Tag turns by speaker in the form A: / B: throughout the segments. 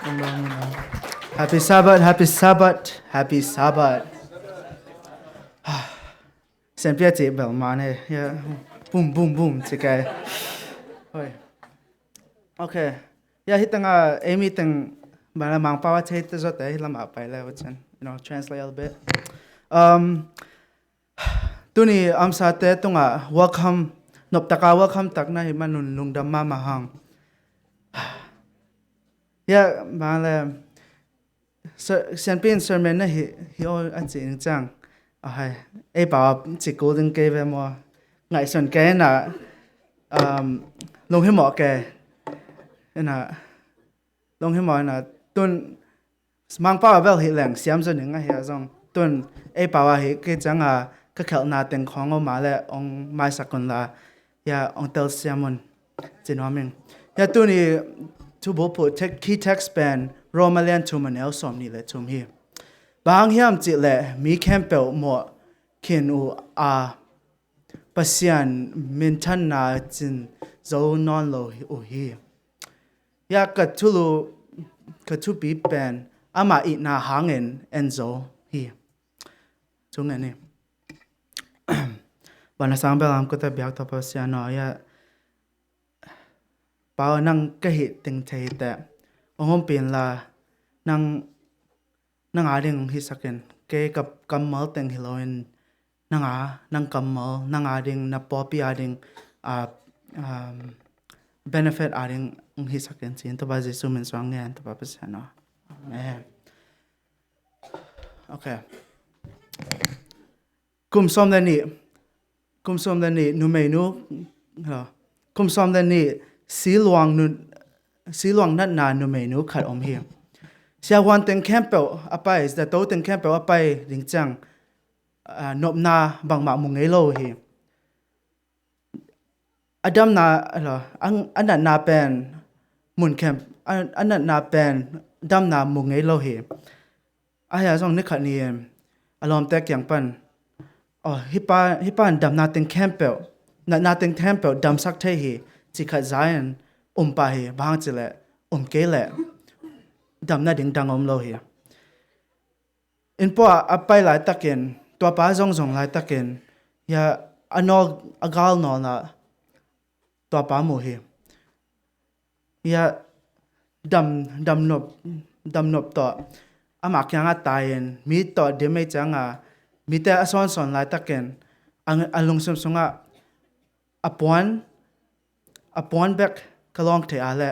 A: Happy Sabbath, happy Sabbath, happy Sabbath. Sempre ti bel mane, yeah. Boom, boom, boom, tikai. Hoi. Okay. Yeah, hitanga Amy tang bala mang pawa chait ta zot ai lam apai la wachan. Translate a little bit. Tuni amsate tunga welcome noptaka welcome takna himanun lungdam mamahang. Yeah, bala Sian sermon na hi o anjing chang. Hai e ba chi golden gave mo ngai son ke na long hi mo ke na long hi mo na tun mang pa vel hi lang siam zon nga hi zong tun e ba wa hi ke chang a ka khel na teng khong o ma le ong mai sakon la ya ong tel siamon jinoming ya tuni to bo put key text ban Romalian tumanel som ni le tum hi bang hiam chi le mi campel mo kin u a pasian min than na chin zo non lo u hi ya ka tu bi ban ama I na hangen enzo hi chung ani bana sang belam ko ta biak ta pasian no ya pa nang ka hi ting thei ta ongom pin la nang ading hi saken ke kap kamal teng hiloin nang kamal nang ading na popi ading benefit ading hi saken sin to ba jesu men swang ngan to ba pasano amen. Okay, kum som da ni nu menu kum som da ni si luang nat na nu menu khat om hi sia wan teng campel apai is da to teng campel apai ring chang nop na bang ma mu ngei lo hi adam na anat na pen mun camp anat na pen dam na mu ngei lo hi aya song ni khat ni alom tek yang pan hipan dam na teng campel na teng campel dam sak the hi chi khat zion pa hi bang chile ke le dam na ding dang om lo hi in po apai lai taken to pa zong lai taken ya anol agal no na to pa mo hi ya dam nop to ama kyang a tayen mi to de me changa mi te ason lai taken alung sum sunga apon bek kalong the ale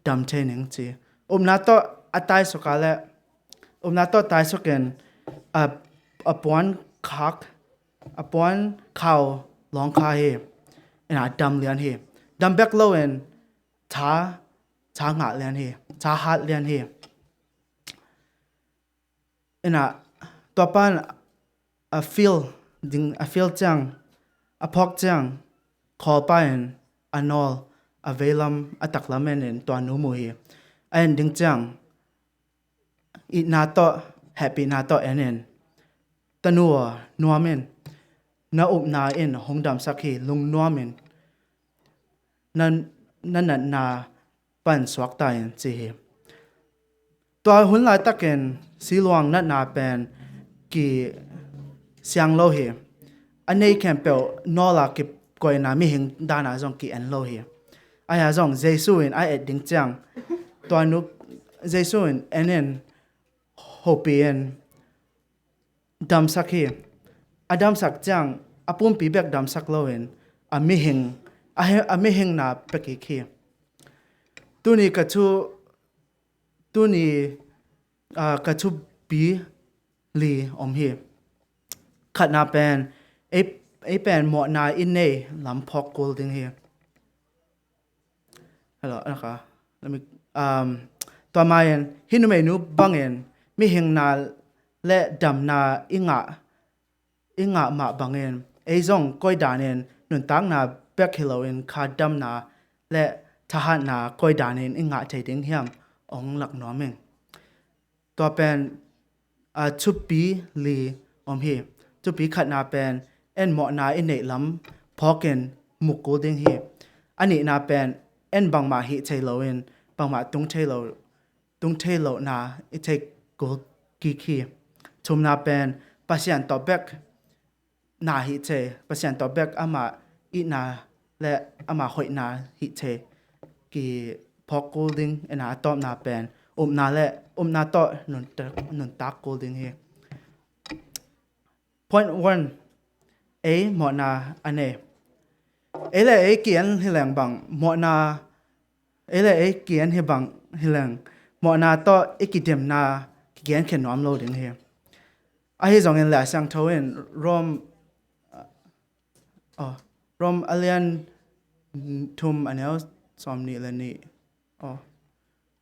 A: dam training chi na to atai sokale na to tai soken apon khak apon khau long kha he ena dam lian he dam bek loen cha nga lian he cha hat lian he ena to pan a feel chang a phok chang kho paen anol avelam ataklamen en to anu mu hi en ding chang I na to happy na to enen tanua nuamen na na en hongdam sakhi lung nuamen nan na pan swak ta en chi hi to hun lai taken silwang na pen ki siang lo hi anei campel no la ki koi na mi hing dana jong ki en lo hi aya jong jesu in ai ding chang to anu jesu in enen hopien dam sakhi adam sak chang apum pi bek dam sak loen a mi hing na peki khi tuni ka chu bi li om hi khat na pen e pen mo na in nei lam phok kol ding hi hello naka let me to mayen hinu me nu bangen mi hing na le dam na inga ma bangen e zong koi danen nun tang na bek hiloin kha dam na le thahan na koi danen inga thading hiam ong lak no meng to pen chupi li om hi chupi khat na pen en mo na in nei lam phoken mukko ding hi ani na pen en bang ma hi cheiloin bang ma tung cheilo ตุงเทโลนาอิเทกูกีคีทุมนาเป็นปัสยันต่อเบกนาฮิเทปัสยันต่อเบกอามาอีนาและอามาหอยนาฮิเทกีพอกโกลดิงเอนาตอมนาเป็นนาและนาต่อนุนตักโกลดิงเฮ point 1 a หมอนาอันเนเอเลเอเกียนฮิแหลงบังหมอนาเอเลเอเกียนฮิบังฮิแหลงหมอนาต่อเอกิเดมนาเกียนเขนน้อมโลดิงเฮอาฮิจงเงินแหละสังทวินรอมอเลียนทุมอันเนี้ยสอมนี่และนี่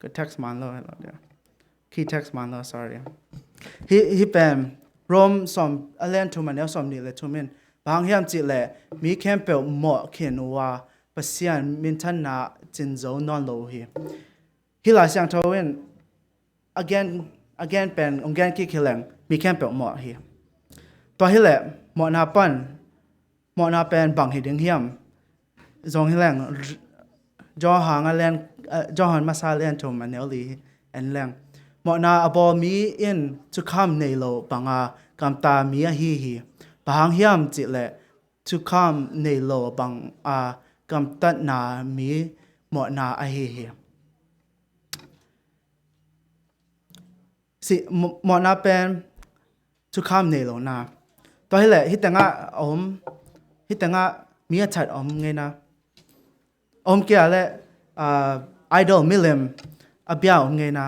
A: ก็ text มันแล้วเดี๋ยว key text มันแล้ว sorry ฮิเป็นรอมสอมอเลียนทุมอันเนี้ยสอมนี่และทุมินบางอย่างจิแหละมีแคมเปลหมอเขียนว่าปัสยันมินทันนาจินโซนอนโลฮิลาสังทวิน again เป็นองค์การคิดแหลงมีแคมเปลหมอฮิตัวฮิแหละหมอนาปันหมอนาเป็นบังหิดึงเฮียมจงฮิแหลงจอหางอเลียนจอหันมาซาเลียนทุมอันเนี้ยลีอันแหลงหมอนาอบอมีอินทุกคำในโลบังกำตามีฮีบางเฮียมจิแหละทุกคำในโลบังกำตัดนามีหมอนาฮีสิหมอนาเป็นทุกคำในโลนาตัวฮิแหละฮิตังฮิตังมีชัดไงนะเกี่ยแหละidol มิลเลมเบียไงนะ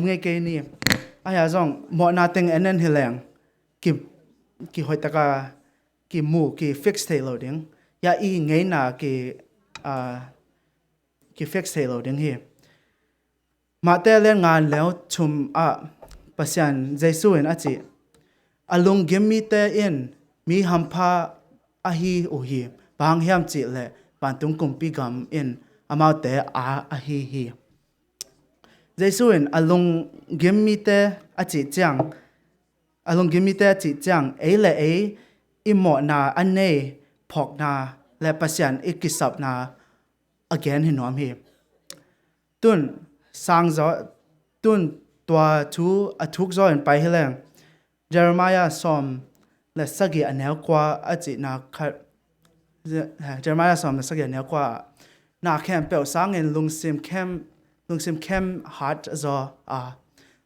A: ไงเกนี่ยาจงหมอนาติงอันนั้นฮิแหลงกี่หอยตะกากี่มูกี่ฟิกซ์เทโลดิ้งยาอีไงนะกี่ฟิกซ์เทโลดิ้งเฮมาแต่เล่นงานแล้วชุมปัสยันเจสุเอ็นจิอลุงเกมมีแต่เอ็นมีหัมพาฮีโอฮีบางเฮียมจิแหละปันตุงกุมปีกำเอ็นมาแต่ฮีเจสุเอ็นอลุงเกมมีแต่จิจังอลุงเกมมีแต่จิจังและอิหมอนาอันเน่พอกนาและปัสยันกิสับนา again เห็นน้อมเฮตุนสร้างจอตุนตัวทุกจอนไปให้แรงเยเรมียาสอมและสักอันแนวกว่าจินาคัดเยเรมียาสอมและสักอันแนวกว่านาแคมเปลสร้างเงินลุงซิมแคมฮาร์ดจอ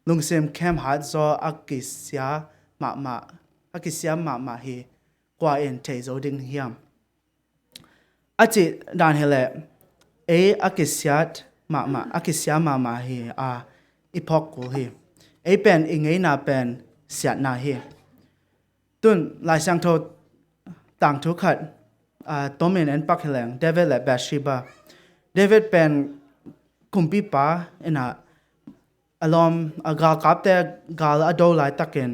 A: ลุงซิมแคมฮาร์ดจออักกิเสียมาเฮกว่าเอ็นเทโซดิงเฮียมจิดานเฮเลอักกิเสียมาเฮอีพอกกูเฮเป็นอิงไงนาเป็นเสียนาเฮตุนลายสังโทต่างทุกขัดตัวเมนปักเฮเลงเดวิดและแบทชีบาเดวิดเป็นคุมปีป้าอารมณ์กากับแต่กาลอดอลายตักเกิน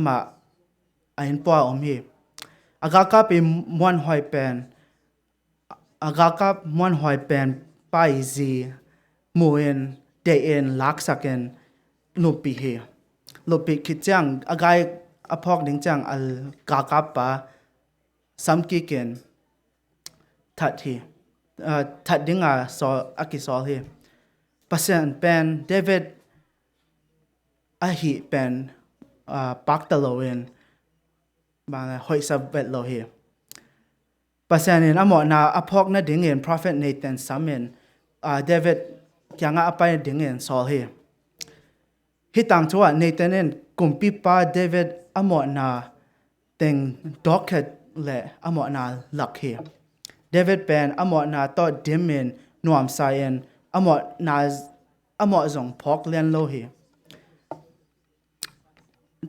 A: มาอันปัวเฮกากับเป็นมวนหอยเป็นไปซีมูเอนเดเอ็นลักสักเอ็นลูปีเฮลูปีคิดจังกายพอกดิ้งจังกากับปะสัมกิเกนทัดดิ้งสอกิสอลเฮปัสยันเป็นเดวิดฮีเป็นปักตะโลเอนบางหอยสับเวทโลเฮปัสยันหมอนาพอกนั่นดิ้งเงิน prophet Nathan สามีเดวิดยังไปดิ้งเงินสอลเฮฮิตังชัวในเตนกุมปีป้าเดวิดหมอนาเต็งด็อกเก็ตและหมอนาหลักเฮเดวิดเป็นหมอนาต่อดิมินนวมไซเอนหมอจงพอกเลียนโลเฮ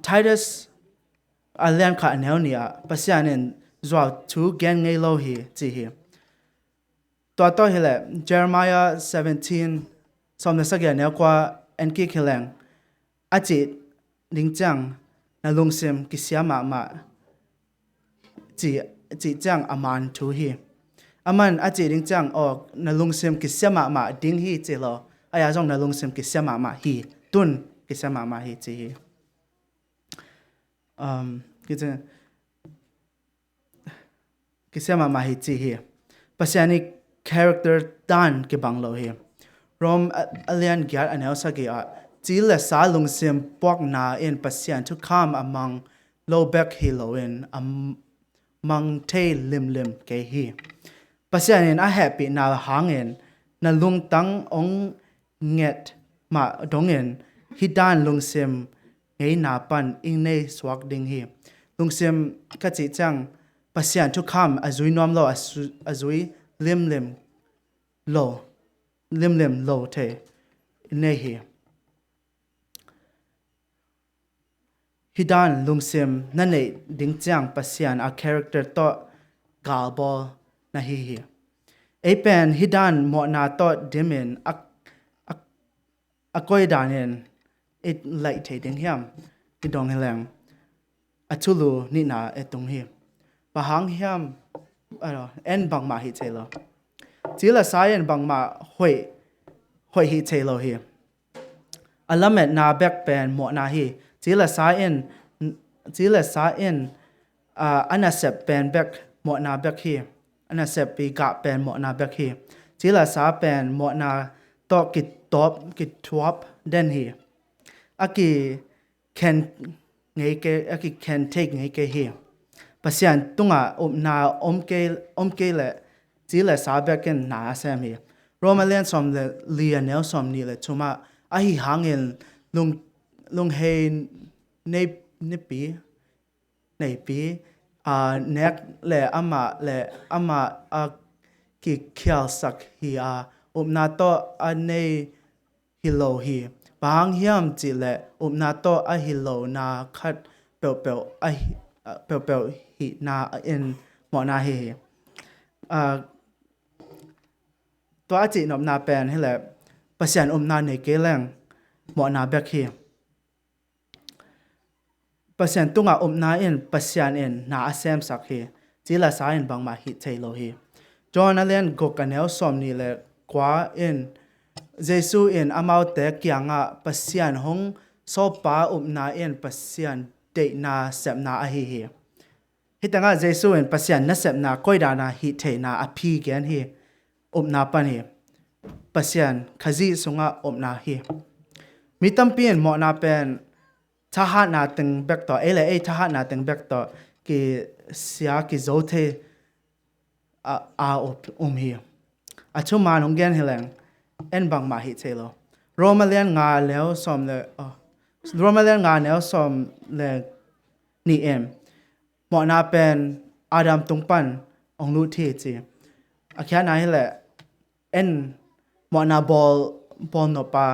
A: Titus เลียนขาแนวเนี่ยปัสยานินจวบทูแกนไงโลเฮจีเฮตัวเฮเล Jeremiah 17สมเด็จสักอย่างแนวกว่าเอ็นกิเคลังจิลิงจังนาลุงซิมกิเสียมาจิจังอามันทูฮีอามันจิลิงจังออกนาลุงซิมกิเสียมาดิ้งฮีเจโลจงนาลุงซิมกิเสียมาฮีตุนกิเสียมาฮีจีกิเสียมาฮีจีฮีปัสยานิ character ด้านกิบังโลฮี rom alian gyat anel sagi a chile sa lungsim pok na in pasian to come among low back hiloin among tail lim ke hi pasian in a happy na hangin na lung tang ong nget ma dongen hidan lungsim ngei na pan ing nei swak ding hi lungsim ka chi chang pasian to come azui nom lo azui lim lo lim lo the nei hi hidan lungsim na nei ding chang pasian a character to galbol na hi a pen hidan mo na to dimin a koi danen it lai the ding hiam ti dong helang achulu ni na etung hi pa hang hiam en bang ma hi chelo chila sayen bang ma hoi hi chelo hi alamet na back pen mo na hi chila sayen anasep pen back mo na back hi anasep pi ga pen mo na back hi chila sa pen mo na to kit twap den hi aki can ngei ke aki can take ngei ke hi pasian tunga na omke le chila sa back en na sam hi romalian som le lianel som ni le chuma a hi hangin lung he nei pi nek le ama a ki khyal sak hi a na to anei hilo hi bang hiam chi le na to a hilo na khat pel hi na in mo na hi to a chi nop na pen hi le pasian na nei ke leng mo na bek hi pasian tunga na in pasian in na asem sak hi chila sa in bang ma hi thailo hi john allen gokanel som ni le kwa in jesu in amau te kyanga pasian hong so pa na in pasian de na sep na a hi hitanga jesu in pasian na sep na koida na hi the na a phi gen hi na pan hi pasian khazi sunga na hi mitam pin mo na pen thaha na teng back to ele thaha na teng back to ki sia ki zote a hi achuma nong gen hilang en bang ma hi chelo romalian nga leo som le romalian nga neo som le ni mo na pen adam tungpan ong lu thi chi akhya na hi le en mo na bol no pa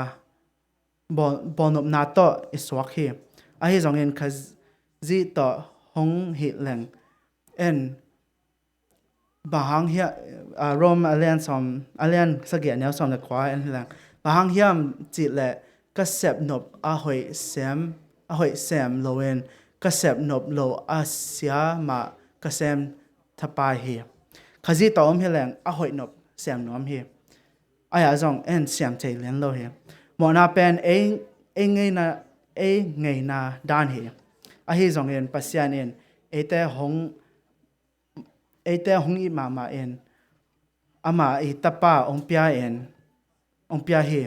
A: bol no na to iswak hi a hi zong en khaz zi to hong hi leng en bahang hia rom alian sagya neo som le kwa en hilang bahang hiam chi le ka sep nop a hoi sem loen ka sep nop lo a sia ma ka sem thapai hi khazi to hilang a hoi nop sem nom hi aya zong en siam chei len lo hi mo na pen ngei na dan hi a hi zong en pasian en ete hong i mama en ama i tapa ong pia hi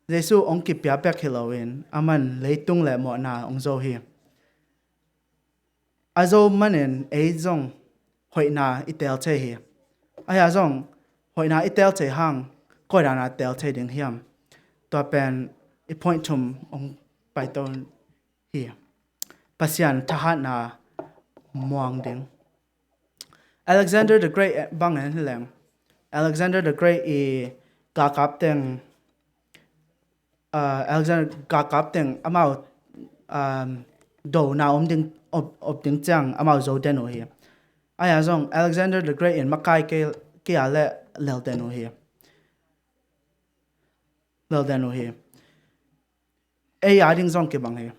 A: jesu ong ki pia pek hiloin aman leitung le mo na ong zo hi azo manen zong hoina itel che hi aya zong hoina itel che hang koida na tel che ding hiam to pen I point tum ong paiton hi pasian thahat na muang ding Alexander the Great bang en hilang Alexander the Great ka kapteng Alexander ka kapteng amao do na ding ding chang amao zo den o hi aya zong Alexander the Great in makai ke ale lel den o hi yading zong ke bang he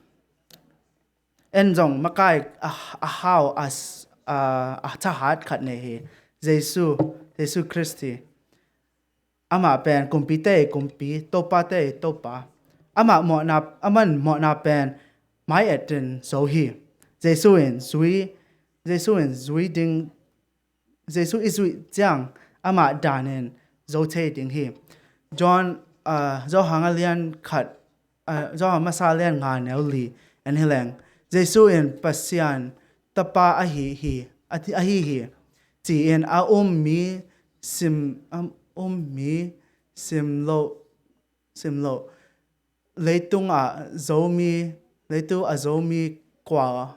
A: en zong makai a how as a thahat khat ne he jesu christi ama pen kumpi topa ama mo na pen mai etin so hi jesu zui ding jesu is zui jang ama danen zo che ding hi John zo hangalian khat zo masalian nga neuli en hilang Jesu in pasian tapa hi ti in a mi simlo leitung a zomi kwa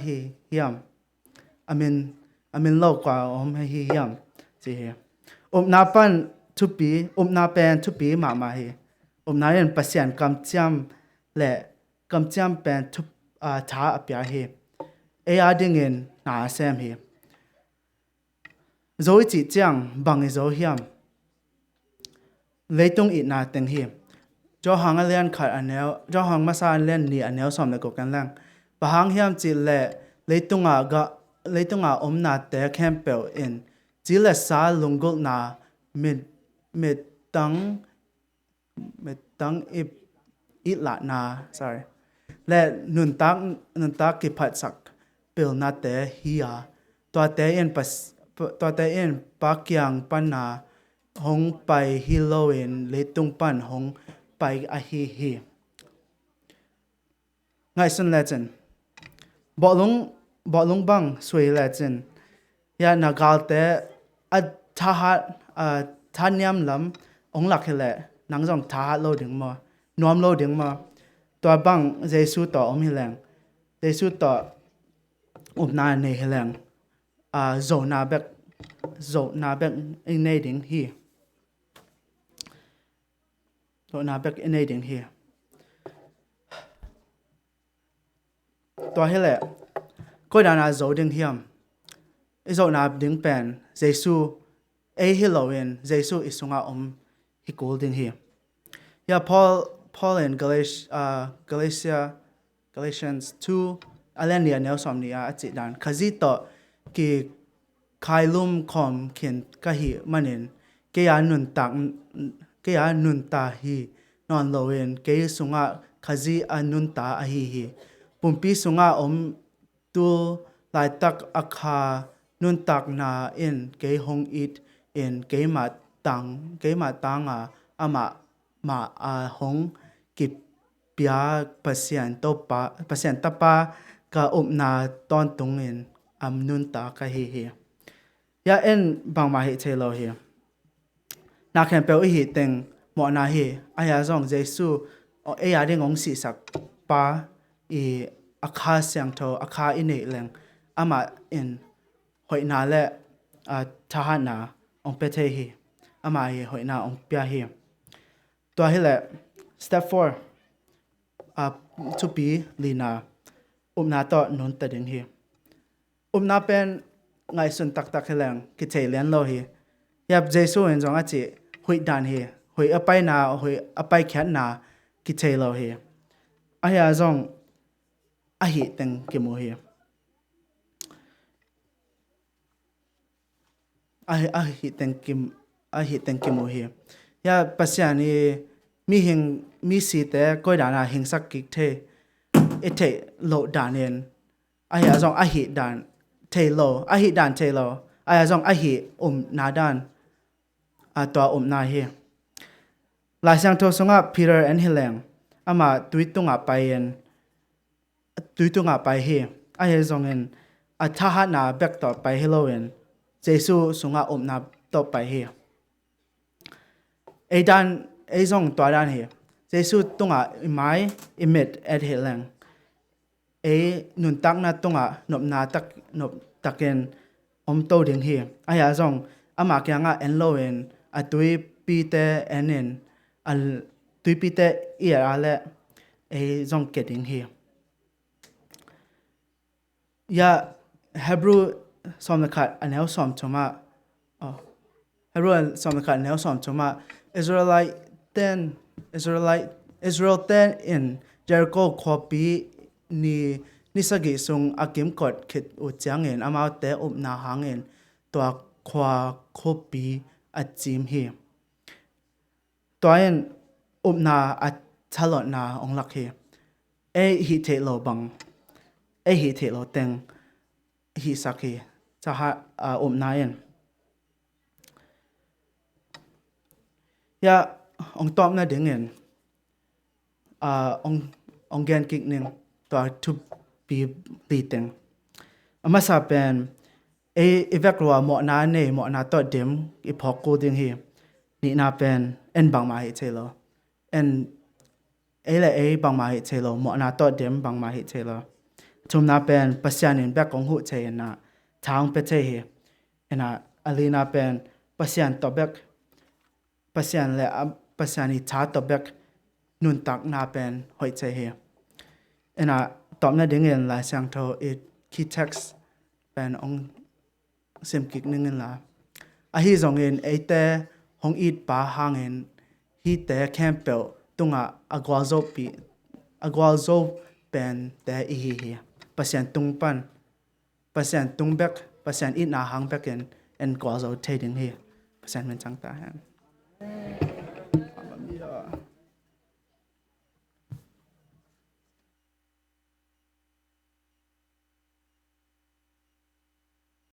A: hi hiam amin lo kwa hi hiam ti he na pan thupi na pen thupi ma hi na yen pasian kam cham le kam cham pen thup tha apya hi ding in na sem hi zoi chi chang bang zo hiam leitung I na teng hi jo hang alian khat anel jo hang masa len ni anel som le ko kan lang ba hang hiam chi le leitunga na te campel in chi le sa lungul na mit tang I la na sorry le nun tak ki phat sak pil na te hiya to te in pa kyang pan na hong pai hiloin leitung pan hong pai a hi ngai sun legend bo lung bang sui legend ya nagal te a thanyam lam ong lak hele nang jong tha lo ding ma nom lo ding ma to bang Jesu to hilang Jesu to na ne hilang zo na bek in nei ding hi zo na bek in nei ding hi to hele ko da na zo ding hiam zo na ding pen Jesu hiloin Jesu isunga hi golding hi ya Paul in Galatians 2 alenia nelsom nia achi dan khazi to ki khailum khom khin ka hi manin ke ya nun ta hi non loin ke sunga khazi anun ta a hi pumpi sunga tu lai tak akha nun tak na in ke hong it in ke ma tanga ama ma hong kip pia pasien tapa ka na ton tung in nun ta ka hi ya en bang ma hi chelo hi na khen pe hi teng mo na hi aya jong Jesu ya ding ong si sak pa akha syang tho akha inei leng ama in hoi na le thahana ong pe the hi ama hi hoi na ong pya hi to hi le step 4 to be lina na to non ta ding hi na pen ngai sun tak helang ki chei len lo hi yap Jesu en jong a chi hui dan hi hui apai na hui apai khat na ki chei lo hi aya jong a hi teng ki mo hi a hi teng ki mo hi ya pasiani mi si te koi da na hing sak ki the e lo danen aya jong a hi dan Taylor ahi dan Taylor aya jong ahi na dan to na hi la sang tho songa Peter and Hilang ama tuitunga pai hi aya jong en atha na back to pai Halloween Jesu sunga na to pai hi e jong to dan hi Jesu tunga mai imit at Hilang nun tak na tunga nop na taken to ding hi aya jong ama kyanga en loen atui pi te enen al tui pi te ale jong ke ding hi ya Hebrew som na khat anel som choma Israel 10 in Jericho khopi ni sagi sung akim kot khit u changin amau te na hangin to khwa khopi achim hi toin na a chalot na ong lak hi hi the lo bang hi the lo teng hi sakhi cha na yen ya ong top na dingen ong gen kik ning to to be beating ama sa pen evek ro mo na ne mo na to dem I phok ko ding hi ni na pen en bang ma hi chelo en le bang ma hi chelo mo na to dem bang ma hi chelo chum na pen pasyan in back ong hu che na thang pe che hi ena alina pen pasyan to back pasyan le pasyan I cha to back nun tak na pen hoi che hi ena top na ding en la sang tho it key text pen ong sim kik ning en la a hi zong in ate hong it pa hang en hi te campel tunga agwalzo pen te hi pasyan tung pan pasyan tung back pasyan it na hang back en gwazo trading hi pasyan men chang ta han